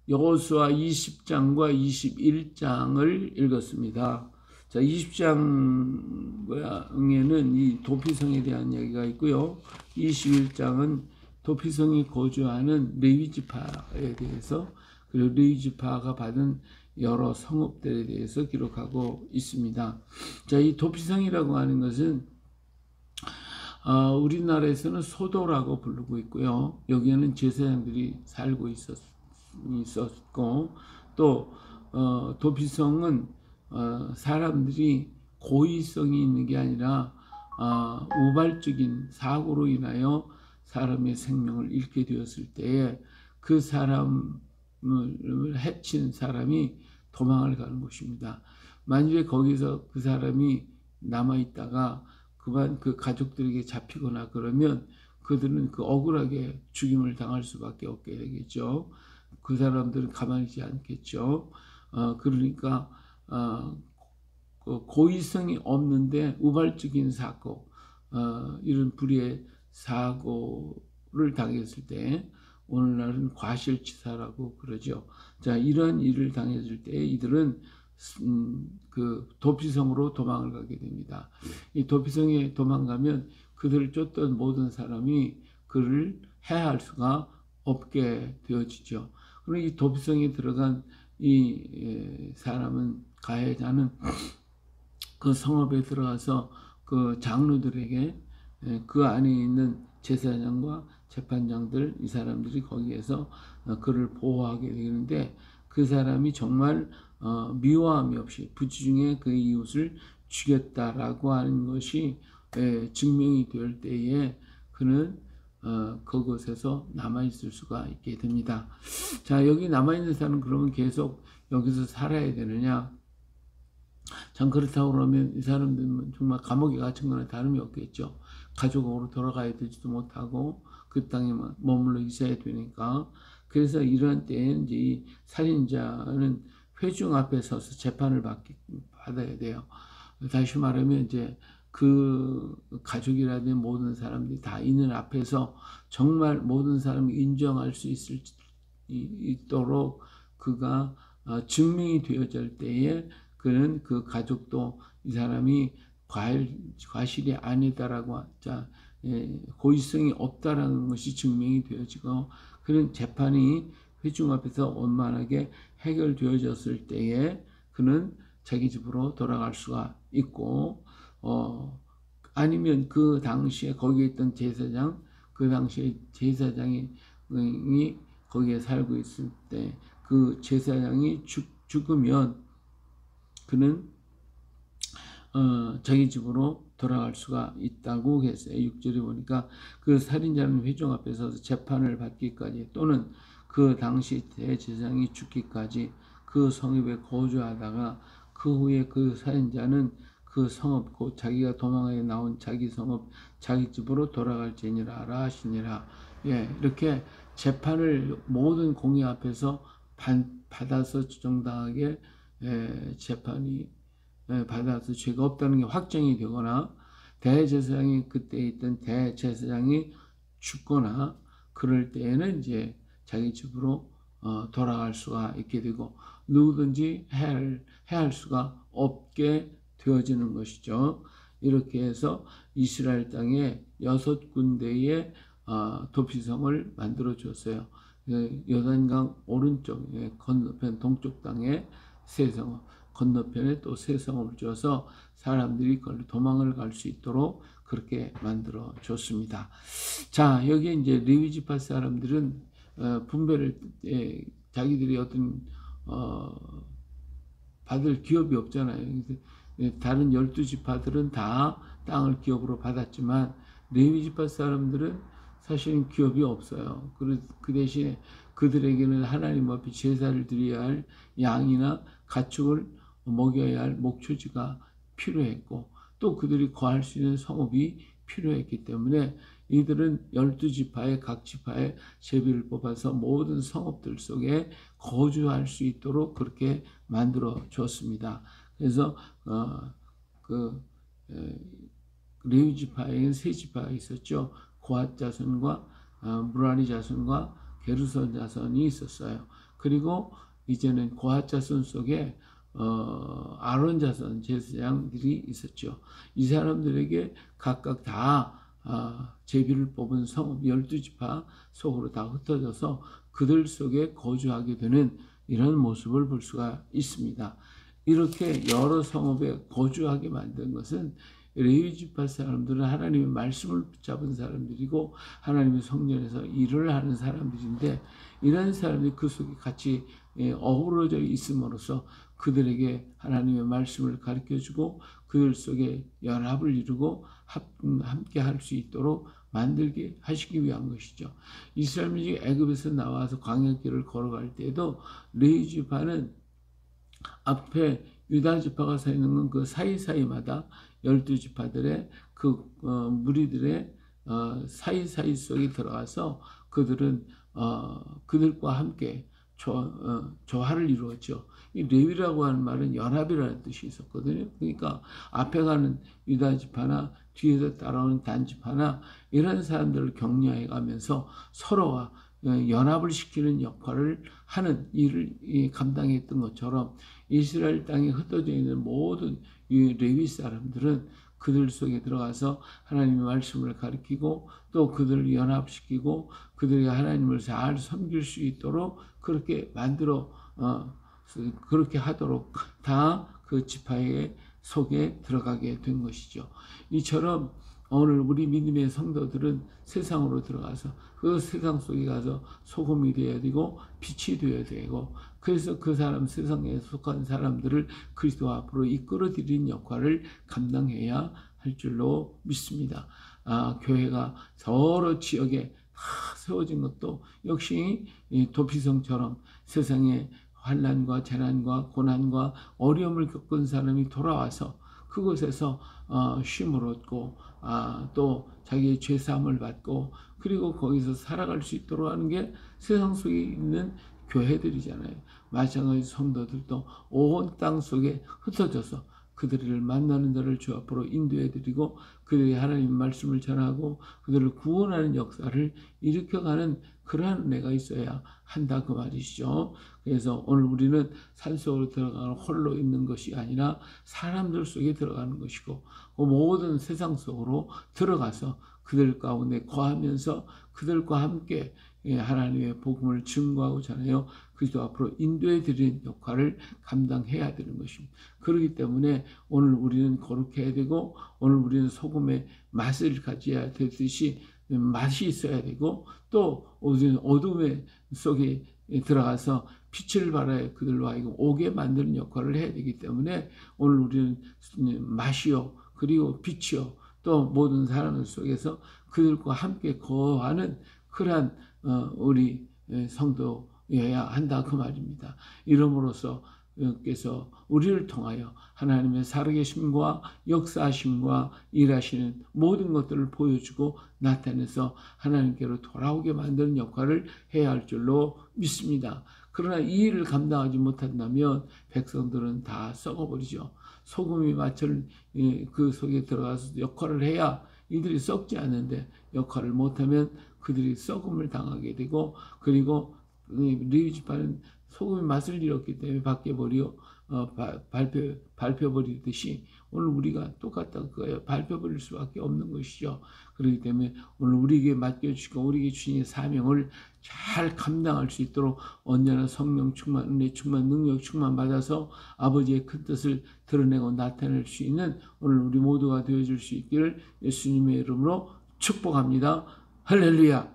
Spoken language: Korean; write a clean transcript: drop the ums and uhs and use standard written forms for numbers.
여호수아 20장과 21장을 읽었습니다. 자, 20장에는 이 도피성에 대한 이야기가 있고요. 21장은 도피성이 거주하는 레위 지파에 대해서, 그리고 레위 지파가 받은 여러 성읍들에 대해서 기록하고 있습니다. 자, 이 도피성이라고 하는 것은 우리나라에서는 소도라고 부르고 있고요. 여기에는 제사장들이 살고 있었고, 또 도피성은 사람들이 고의성이 있는 게 아니라 우발적인 사고로 인하여 사람의 생명을 잃게 되었을 때에 그 사람을 해친 사람이 도망을 가는 곳입니다. 만약에 거기서 그 사람이 남아있다가 그만 그 가족들에게 잡히거나 그러면 그들은 그 억울하게 죽임을 당할 수밖에 없게 되겠죠. 그 사람들은 가만히 있지 않겠죠. 그러니까 고의성이 없는데 우발적인 사고, 이런 불의의 사고를 당했을 때, 오늘날은 과실치사라고 그러죠. 자, 이런 일을 당했을 때 이들은 그 도피성으로 도망을 가게 됩니다. 이 도피성에 도망가면 그들을 쫓던 모든 사람이 그를 해할 수가 없게 되어지죠. 그리고 이 도피성에 들어간 이 사람은, 가해자는 그 성읍에 들어가서 그 장로들에게, 그 안에 있는 제사장과 재판장들, 이 사람들이 거기에서 그를 보호하게 되는데, 그 사람이 정말 미워함이 없이 부지중에 그 이웃을 죽였다라고 하는 것이 증명이 될 때에 그는 그곳에서 남아있을 수가 있게 됩니다. 자, 여기 남아있는 사람은 그러면 계속 여기서 살아야 되느냐? 참, 그렇다고 그러면 이 사람들은 정말 감옥에 갇힌 거나 다름이 없겠죠. 가족으로 돌아가야 되지도 못하고 그 땅에 머물러 있어야 되니까. 그래서 이런 때에 이제 이 살인자는 회중 앞에 서서 재판을 받아야 돼요. 다시 말하면 이제 그 가족이라든지 모든 사람들이 다 있는 앞에서 정말 모든 사람이 인정할 수 있도록 그가 증명이 되어질 때에 그는 그 가족도 이 사람이 과실이 아니다라고, 고의성이 없다라는 것이 증명이 되어지고, 그런 재판이 회중 앞에서 원만하게 해결되어졌을 때에 그는 자기 집으로 돌아갈 수가 있고, 아니면 그 당시에 거기에 있던 제사장, 그 당시에 제사장이 거기에 살고 있을 때 그 제사장이 죽으면 그는 자기 집으로 돌아갈 수가 있다고 했어요. 6절에 보니까 그 살인자는 회중 앞에서 재판을 받기까지, 또는 그 당시 대제사장이 죽기까지 그 성읍에 거주하다가 그 후에 그 살인자는 그 성읍, 곧 자기가 도망하여 나온 자기 성읍, 자기 집으로 돌아갈지니라 하시니라. 이렇게 재판을 모든 공의 앞에서 받아서 정당하게 재판이 받아서 죄가 없다는 게 확정이 되거나, 대제사장이 그때 있던 대제사장이 죽거나 그럴 때에는 이제 자기 집으로 돌아갈 수가 있게 되고, 누구든지 해할 수가 없게 되어지는 것이죠. 이렇게 해서 이스라엘 땅에 6군데의 도피성을 만들어 줬어요. 요단강 오른쪽 건너편 동쪽 땅에 세 성읍, 건너편에 또 세 성읍을 지어서 사람들이 도망을 갈 수 있도록 그렇게 만들어 줬습니다. 자, 여기에 이제 레위 지파 사람들은 분배를, 자기들이 어떤 받을 기업이 없잖아요. 다른 12지파들은 다 땅을 기업으로 받았지만 레위 지파 사람들은 사실은 기업이 없어요. 그 대신에 그들에게는 하나님 앞에 제사를 드려야 할 양이나 가축을 먹여야 할 목초지가 필요했고, 또 그들이 거할 수 있는 성읍이 필요했기 때문에 이들은 12지파의 각 지파의 제비를 뽑아서 모든 성읍들 속에 거주할 수 있도록 그렇게 만들어 줬습니다. 그래서 레위 지파에는 세 지파가 있었죠. 고핫 자손과 무라리 자손과 게르손 자손이 있었어요. 그리고 이제는 고핫 자손 속에 아론 자손 제사장들이 있었죠. 이 사람들에게 각각 다 제비를 뽑은 성읍 12지파 속으로 다 흩어져서 그들 속에 거주하게 되는 이런 모습을 볼 수가 있습니다. 이렇게 여러 성읍에 거주하게 만든 것은 레위 지파 사람들은 하나님의 말씀을 붙잡은 사람들이고 하나님의 성전에서 일을 하는 사람들인데, 이런 사람들이 그 속에 같이 어우러져 있음으로써 그들에게 하나님의 말씀을 가르쳐주고 그들 속에 연합을 이루고 함께 할 수 있도록 만들게 하시기 위한 것이죠. 이스라엘이 애굽에서 나와서 광야길을 걸어갈 때에도 레위 지파는 앞에 유다 지파가 서 있는 건 그 사이사이마다 12지파들의 그 무리들의 사이사이 속에 들어가서 그들은 그들과 함께 조화를 이루었죠. 이 레위라고 하는 말은 연합이라는 뜻이 있었거든요. 그러니까 앞에 가는 유다 지파나 뒤에서 따라오는 단 지파나 이런 사람들을 격려해 가면서 서로가 연합을 시키는 역할을 하는 일을 감당했던 것처럼, 이스라엘 땅에 흩어져 있는 모든 이 레위 사람들은 그들 속에 들어가서 하나님의 말씀을 가르치고 또 그들을 연합시키고 그들이 하나님을 잘 섬길 수 있도록 그렇게 만들어 그렇게 하도록 다 그 지파의 속에 들어가게 된 것이죠. 이처럼 오늘 우리 믿음의 성도들은 세상으로 들어가서 그 세상 속에 가서 소금이 되어야 되고 빛이 되어야 되고, 그래서 그 사람 세상에 속한 사람들을 그리스도 앞으로 이끌어 드리는 역할을 감당해야 할 줄로 믿습니다. 교회가 서로 지역에 세워진 것도 역시 도피성처럼 세상에 환난과 재난과 고난과 어려움을 겪은 사람이 돌아와서 그곳에서 쉼을 얻고 또 자기의 죄사함을 받고 그리고 거기서 살아갈 수 있도록 하는 게 세상 속에 있는 교회들이잖아요. 마찬가지 성도들도 온 땅 속에 흩어져서 그들을 만나는 자를 주 앞으로 인도해드리고 그들이 하나님 말씀을 전하고 그들을 구원하는 역사를 일으켜가는 그러한 은혜가 있어야 한다 그 말이시죠. 그래서 오늘 우리는 산속으로 들어가는 홀로 있는 것이 아니라 사람들 속에 들어가는 것이고 그 모든 세상 속으로 들어가서 그들 가운데 거하면서 그들과 함께 하나님의 복음을 증거하고 전하여 그리스도 앞으로 인도해 드리는 역할을 감당해야 되는 것입니다. 그렇기 때문에 오늘 우리는 거룩해야 되고 오늘 우리는 소금의 맛을 가져야 되듯이 맛이 있어야 되고 또 어둠의 속에 들어가서 빛을 발하여 그들로 하여금 오게 만드는 역할을 해야 되기 때문에 오늘 우리는 맛이요 그리고 빛이요 또 모든 사람들 속에서 그들과 함께 거하는 그러한 우리 성도여야 한다 그 말입니다. 이름으로써 께서 우리를 통하여 하나님의 살아계심과 역사하심과 일하시는 모든 것들을 보여주고 나타내서 하나님께로 돌아오게 만드는 역할을 해야 할 줄로 믿습니다. 그러나 이 일을 감당하지 못한다면 백성들은 다 썩어버리죠. 소금이 마철 그 속에 들어가서 역할을 해야 이들이 썩지 않는데 역할을 못하면 그들이 썩음을 당하게 되고, 그리고 레위 지파는 소금의 맛을 잃었기 때문에 바뀌어버려 밟혀버리듯이 오늘 우리가 똑같다 그거예요. 밟혀버릴 수밖에 없는 것이죠. 그렇기 때문에 오늘 우리에게 맡겨주시고 우리에게 주신 사명을 잘 감당할 수 있도록 언제나 성령 충만, 은혜 충만, 능력 충만 받아서 아버지의 큰 뜻을 드러내고 나타낼 수 있는 오늘 우리 모두가 되어줄 수 있기를 예수님의 이름으로 축복합니다. 할렐루야.